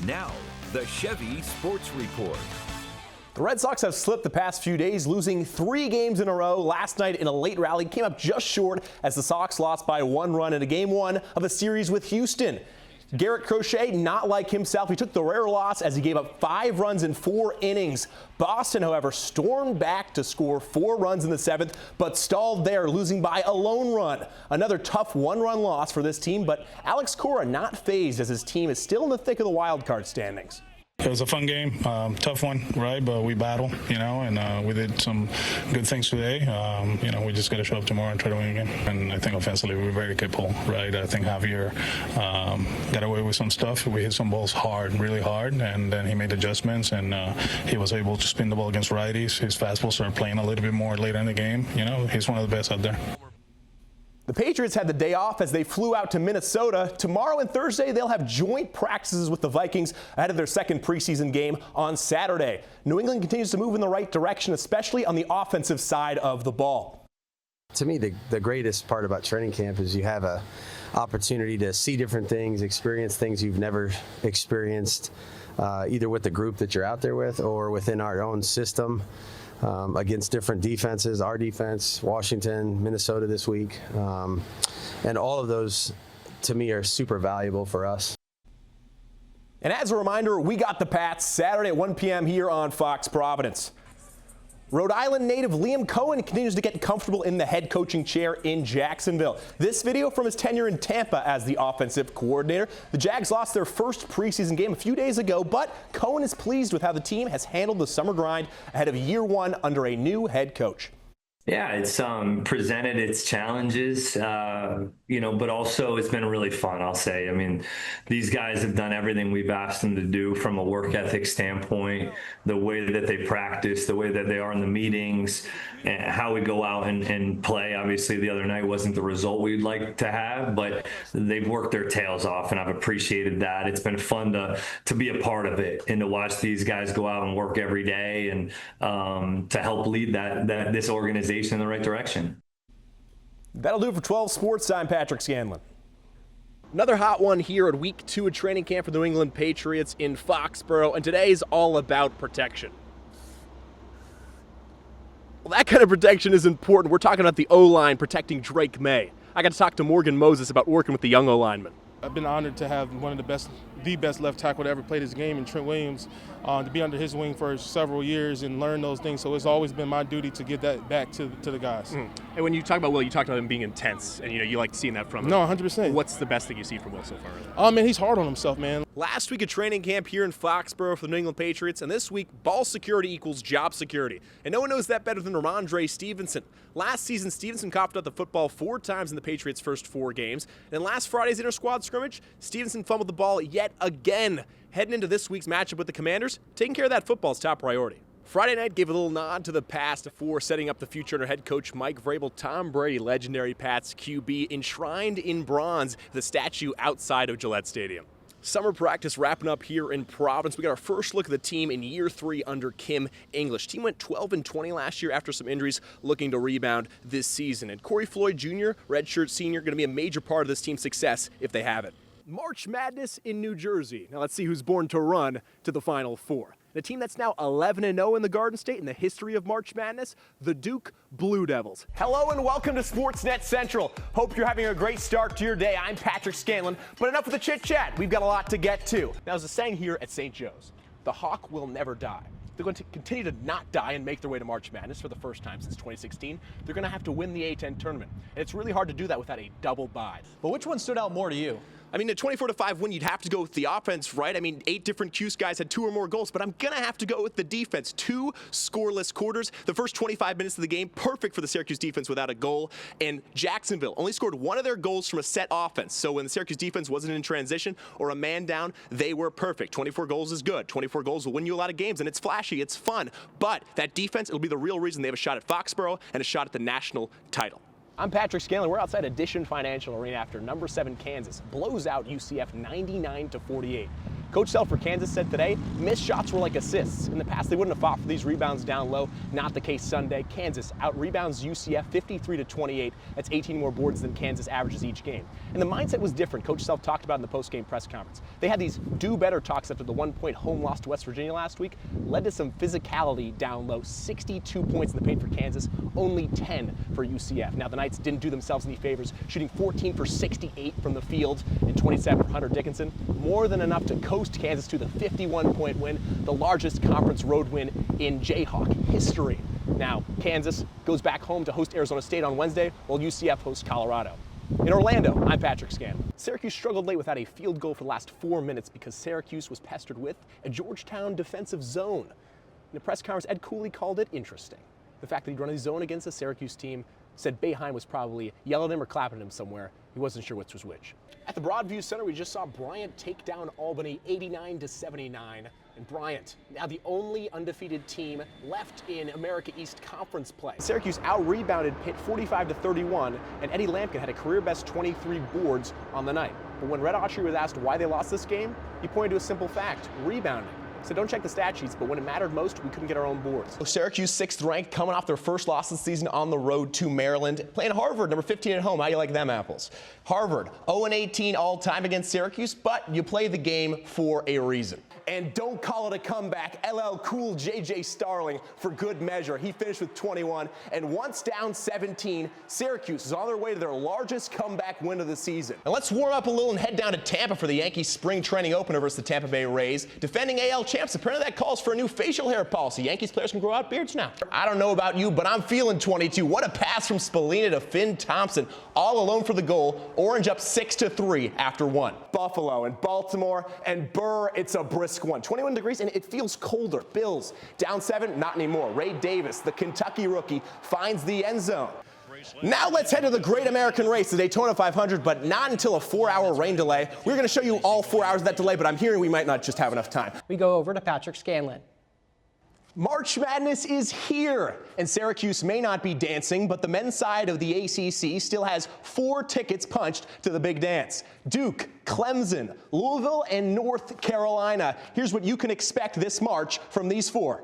Now, the Chevy Sports Report. The Red Sox have slipped the past few days, losing 3 games in a row. Last night in a late rally, came up just short as the Sox lost by 1 run in a Game 1 of a series with Houston. Garrett Crochet, not like himself. He took the rare loss as he gave up 5 runs in 4 innings. Boston, however, stormed back to score 4 runs in the 7th, but stalled there, losing by a lone run. Another tough 1-run loss for this team, but Alex Cora not phased as his team is still in the thick of the wild card standings. It was a fun game, tough one, right? But we battled, and we did some good things today. We just got to show up tomorrow and try to win again. And I think offensively we're very capable, right? I think Javier got away with some stuff. We hit some balls hard, really hard, and then he made adjustments, and he was able to spin the ball against righties. His fastball started playing a little bit more later in the game. He's one of the best out there. The Patriots had the day off as they flew out to Minnesota. Tomorrow and Thursday, they'll have joint practices with the Vikings ahead of their second preseason game on Saturday. New England continues to move in the right direction, especially on the offensive side of the ball. To me, the greatest part about training camp is you have an opportunity to see different things, experience things you've never experienced, either with the group that you're out there with or within our own system. Against different defenses, our defense, Washington, Minnesota this week. And all of those, to me, are super valuable for us. And as a reminder, we got the Pats Saturday at 1 p.m. here on Fox Providence. Rhode Island native Liam Cohen continues to get comfortable in the head coaching chair in Jacksonville. This video from his tenure in Tampa as the offensive coordinator. The Jags lost their first preseason game a few days ago, but Cohen is pleased with how the team has handled the summer grind ahead of year 1 under a new head coach. Yeah, it's presented its challenges, but also it's been really fun, I'll say. I mean, these guys have done everything we've asked them to do from a work ethic standpoint, the way that they practice, the way that they are in the meetings, and how we go out and play. Obviously, the other night wasn't the result we'd like to have, but they've worked their tails off, and I've appreciated that. It's been fun to be a part of it and to watch these guys go out and work every day and to help lead this organization in the right direction. That'll do it for 12 Sports. I'm Patrick Scanlon. Another hot one here at week 2 of training camp for the New England Patriots in Foxborough, and today's all about protection. Well, that kind of protection is important. We're talking about the O-line protecting Drake May. I got to talk to Morgan Moses about working with the young O-lineman. I've been honored to have one of the best left tackle to ever play this game in Trent Williams, to be under his wing for several years and learn those things. So it's always been my duty to get that back to the guys. And when you talk about Will, you talked about him being intense, and you like seeing that from him. No, 100%. What's the best thing you see from Will so far? Oh, man, he's hard on himself, man. Last Last week of training camp here in Foxborough for the New England Patriots, and this week, ball security equals job security. And no one knows that better than Ramondre Stevenson. Last season, Stevenson coughed up the football 4 times in the Patriots' first 4 games. And in last Friday's inter-squad scrimmage, Stevenson fumbled the ball yet again. Heading into this week's matchup with the Commanders, taking care of that football's top priority. Friday night gave a little nod to the past before setting up the future under head coach Mike Vrabel. Tom Brady, legendary Pats QB, enshrined in bronze, the statue outside of Gillette Stadium. Summer practice wrapping up here in Providence. We got our first look at the team in year 3 under Kim English. Team went 12-20 last year after some injuries, looking to rebound this season. And Corey Floyd Jr., redshirt senior, going to be a major part of this team's success if they have it. March Madness in New Jersey. Now let's see who's born to run to the Final Four. The team that's now 11-0 in the Garden State in the history of March Madness, the Duke Blue Devils. Hello and welcome to Sportsnet Central. Hope you're having a great start to your day. I'm Patrick Scanlon, but enough with the chit-chat. We've got a lot to get to. Now, as a saying here at St. Joe's, the Hawk will never die. They're going to continue to not die and make their way to March Madness for the first time since 2016. They're going to have to win the A-10 tournament. And it's really hard to do that without a double bye. But which one stood out more to you? I mean, a 24-5 win, you'd have to go with the offense, right? I mean, 8 different Cuse guys had 2 or more goals, but I'm going to have to go with the defense. 2 scoreless quarters. The first 25 minutes of the game, perfect for the Syracuse defense without a goal. And Jacksonville only scored 1 of their goals from a set offense. So when the Syracuse defense wasn't in transition or a man down, they were perfect. 24 goals is good. 24 goals will win you a lot of games, and it's flashy, it's fun. But that defense, it'll be the real reason they have a shot at Foxborough and a shot at the national title. I'm Patrick Scanlon. We're outside Addition Financial Arena after number 7 Kansas blows out UCF 99-48. Coach Self for Kansas said today, missed shots were like assists. In the past, they wouldn't have fought for these rebounds down low. Not the case Sunday. Kansas out-rebounds UCF 53-28. That's 18 more boards than Kansas averages each game. And the mindset was different. Coach Self talked about in the post-game press conference. They had these do-better talks after the one-point home loss to West Virginia last week. Led to some physicality down low. 62 points in the paint for Kansas, only 10 for UCF. Now, the Knights didn't do themselves any favors, shooting 14 for 68 from the field and 27 for Hunter Dickinson. More than enough to coast Kansas to the 51-point win, the largest conference road win in Jayhawk history. Now, Kansas goes back home to host Arizona State on Wednesday, while UCF hosts Colorado. In Orlando, I'm Patrick Scanlon. Syracuse struggled late without a field goal for the last 4 minutes because Syracuse was pestered with a Georgetown defensive zone. In a press conference, Ed Cooley called it interesting. The fact that he'd run a zone against a Syracuse team, said Boeheim was probably yelling at him or clapping at him somewhere. He wasn't sure which was which. At the Broadview Center, we just saw Bryant take down Albany 89-79. And Bryant, now the only undefeated team left in America East Conference play. Syracuse out-rebounded Pitt 45-31, and Eddie Lampkin had a career-best 23 boards on the night. But when Red Autry was asked why they lost this game, he pointed to a simple fact: rebounding. So don't check the stat sheets, but when it mattered most, we couldn't get our own boards. Syracuse 6th ranked, coming off their first loss this season on the road to Maryland. Playing Harvard, number 15 at home. How you like them apples? Harvard, 0-18 all time against Syracuse, but you play the game for a reason. And don't call it a comeback. LL Cool JJ Starling for good measure. He finished with 21, and once down 17, Syracuse is on their way to their largest comeback win of the season. And let's warm up a little and head down to Tampa for the Yankees spring training opener versus the Tampa Bay Rays. Defending AL champs, apparently that calls for a new facial hair policy. Yankees players can grow out beards now. I don't know about you, but I'm feeling 22. What a pass from Spallina to Finn Thompson. All alone for the goal. Orange up 6-3 after one. Buffalo and Baltimore and Burr, it's a brisk one. 21 degrees and it feels colder. Bills down 7, not anymore. Ray Davis, the Kentucky rookie, finds the end zone. Now let's head to the Great American Race, the Daytona 500, but not until a 4-hour rain delay. We're going to show you all 4 hours of that delay, but I'm hearing we might not just have enough time. We go over to Patrick Scanlon. March Madness is here, and Syracuse may not be dancing, but the men's side of the ACC still has 4 tickets punched to the big dance. Duke, Clemson, Louisville, and North Carolina. Here's what you can expect this March from these 4.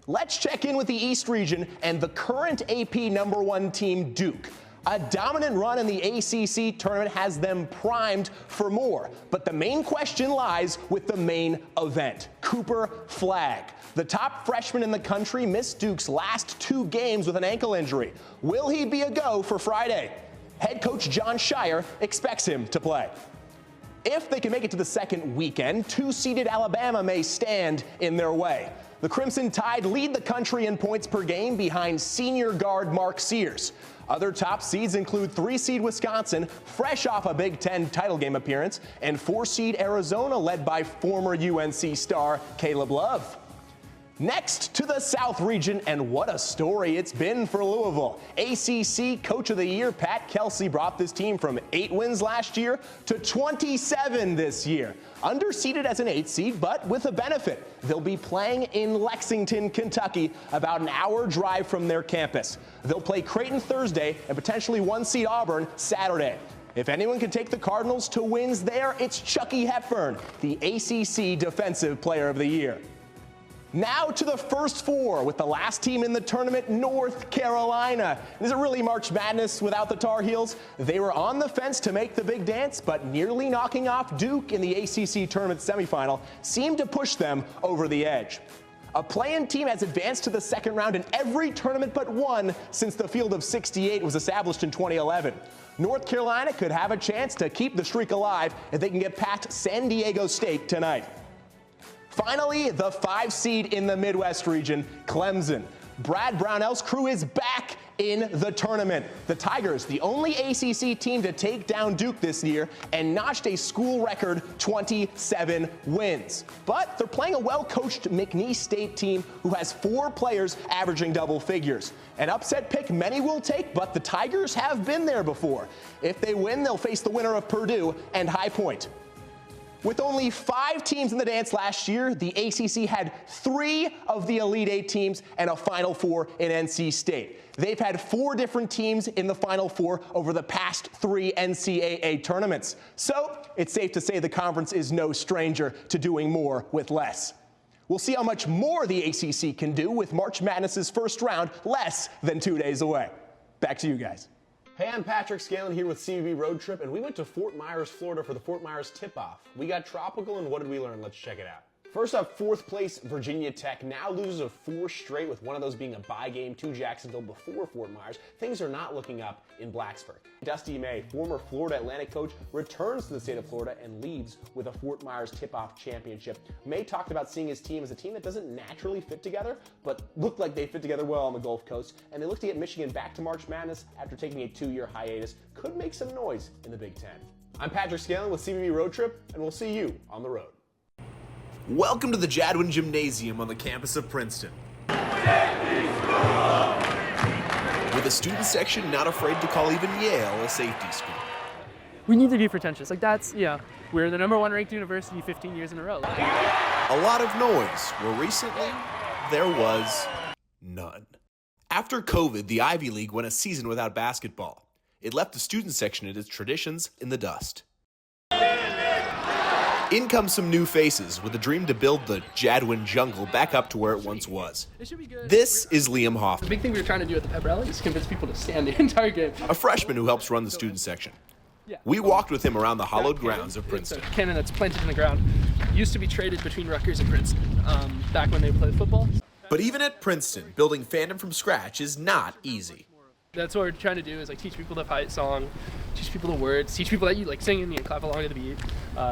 Let's check in with the East region and the current AP #1 team, Duke. A dominant run in the ACC tournament has them primed for more. But the main question lies with the main event, Cooper Flagg. The top freshman in the country missed Duke's last 2 games with an ankle injury. Will he be a go for Friday? Head coach John Shire expects him to play. If they can make it to the second weekend, 2-seeded Alabama may stand in their way. The Crimson Tide lead the country in points per game behind senior guard Mark Sears. Other top seeds include 3-seed Wisconsin, fresh off a Big Ten title game appearance, and 4-seed Arizona, led by former UNC star Caleb Love. Next to the South region, and what a story it's been for Louisville. ACC Coach of the Year Pat Kelsey brought this team from 8 wins last year to 27 this year. Underseeded as an 8th seed, but with a benefit. They'll be playing in Lexington, Kentucky, about an hour drive from their campus. They'll play Creighton Thursday and potentially 1-seed Auburn Saturday. If anyone can take the Cardinals to wins there, it's Chucky Hepburn, the ACC Defensive Player of the Year. Now to the first 4 with the last team in the tournament, North Carolina. Is it really March Madness without the Tar Heels? They were on the fence to make the big dance, but nearly knocking off Duke in the ACC tournament semifinal seemed to push them over the edge. A play-in team has advanced to the second round in every tournament but one since the field of 68 was established in 2011. North Carolina could have a chance to keep the streak alive if they can get past San Diego State tonight. Finally, the 5-seed in the Midwest region, Clemson. Brad Brownell's crew is back in the tournament. The Tigers, the only ACC team to take down Duke this year, and notched a school record 27 wins. But they're playing a well-coached McNeese State team who has 4 players averaging double figures. An upset pick many will take, but the Tigers have been there before. If they win, they'll face the winner of Purdue and High Point. With only 5 teams in the dance last year, the ACC had 3 of the Elite 8 teams and a Final 4 in NC State. They've had 4 different teams in the Final 4 over the past 3 NCAA tournaments. So it's safe to say the conference is no stranger to doing more with less. We'll see how much more the ACC can do with March Madness's first round less than 2 days away. Back to you guys. Hey, I'm Patrick Scanlon here with CBB Road Trip, and we went to Fort Myers, Florida for the Fort Myers Tip-Off. We got tropical, and what did we learn? Let's check it out. First up, fourth place, Virginia Tech now loses of 4 straight, with one of those being a bye game to Jacksonville before Fort Myers. Things are not looking up in Blacksburg. Dusty May, former Florida Atlantic coach, returns to the state of Florida and leaves with a Fort Myers tip-off championship. May talked about seeing his team as a team that doesn't naturally fit together, but looked like they fit together well on the Gulf Coast, and they look to get Michigan back to March Madness after taking a 2-year hiatus. Could make some noise in the Big Ten. I'm Patrick Scanlon with CBB Road Trip, and we'll see you on the road. Welcome to the Jadwin Gymnasium on the campus of Princeton. With a student section not afraid to call even Yale a safety school. We need to be pretentious. Like that's, we're the #1 ranked university 15 years in a row. A lot of noise, where recently there was none. After COVID, the Ivy League went a season without basketball. It left the student section and its traditions in the dust. In come some new faces with a dream to build the Jadwin jungle back up to where it once was. This is Liam Hoffman. The big thing we were trying to do at the pep rally is convince people to stand the entire game. A freshman who helps run the student section. We walked with him around the hallowed grounds of Princeton. It's a cannon that's planted in the ground. Used to be traded between Rutgers and Princeton back when they played football. But even at Princeton, building fandom from scratch is not easy. That's what we're trying to do is like teach people the fight song, teach people the words, teach people that you like sing and clap along to the beat,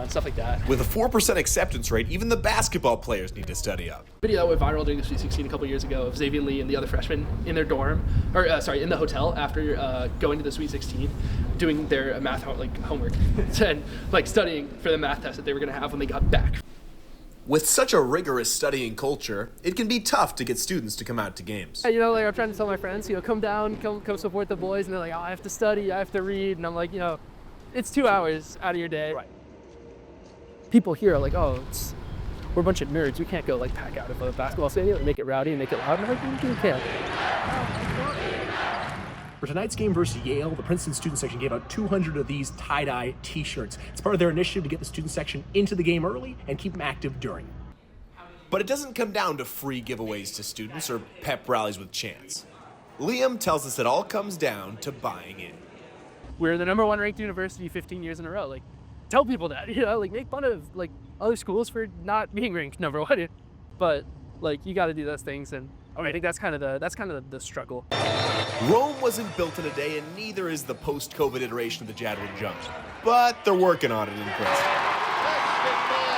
stuff like that. With a 4% acceptance rate, even the basketball players need to study up. Video that went viral during the Sweet 16 a couple years ago of Xavier Lee and the other freshmen in their dorm, in the hotel after going to the Sweet 16, doing their math homework and studying for the math test that they were going to have when they got back. With such a rigorous studying culture, it can be tough to get students to come out to games. I'm trying to tell my friends, come down, come support the boys, and they're like, oh, I have to study, I have to read, and I'm like, it's 2 hours out of your day. Right. People here are like, oh, we're a bunch of nerds, we can't go pack out of a basketball stadium and make it rowdy and make it loud. And I'm like, you can. For tonight's game versus Yale, the Princeton student section gave out 200 of these tie-dye t-shirts. It's part of their initiative to get the student section into the game early and keep them active during. But it doesn't come down to free giveaways to students or pep rallies with chants. Liam tells us it all comes down to buying in. We're the #1 ranked university 15 years in a row. Tell people that, make fun of other schools for not being ranked #1. But you got to do those things, and I think that's kind of the struggle. Rome wasn't built in a day, and neither is the post-COVID iteration of the Jadwin Jungle. But they're working on it in Princeton.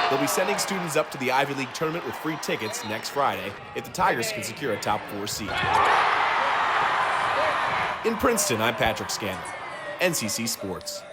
They'll be sending students up to the Ivy League tournament with free tickets next Friday if the Tigers can secure a top 4 seed. In Princeton, I'm Patrick Scanlon, NCC Sports.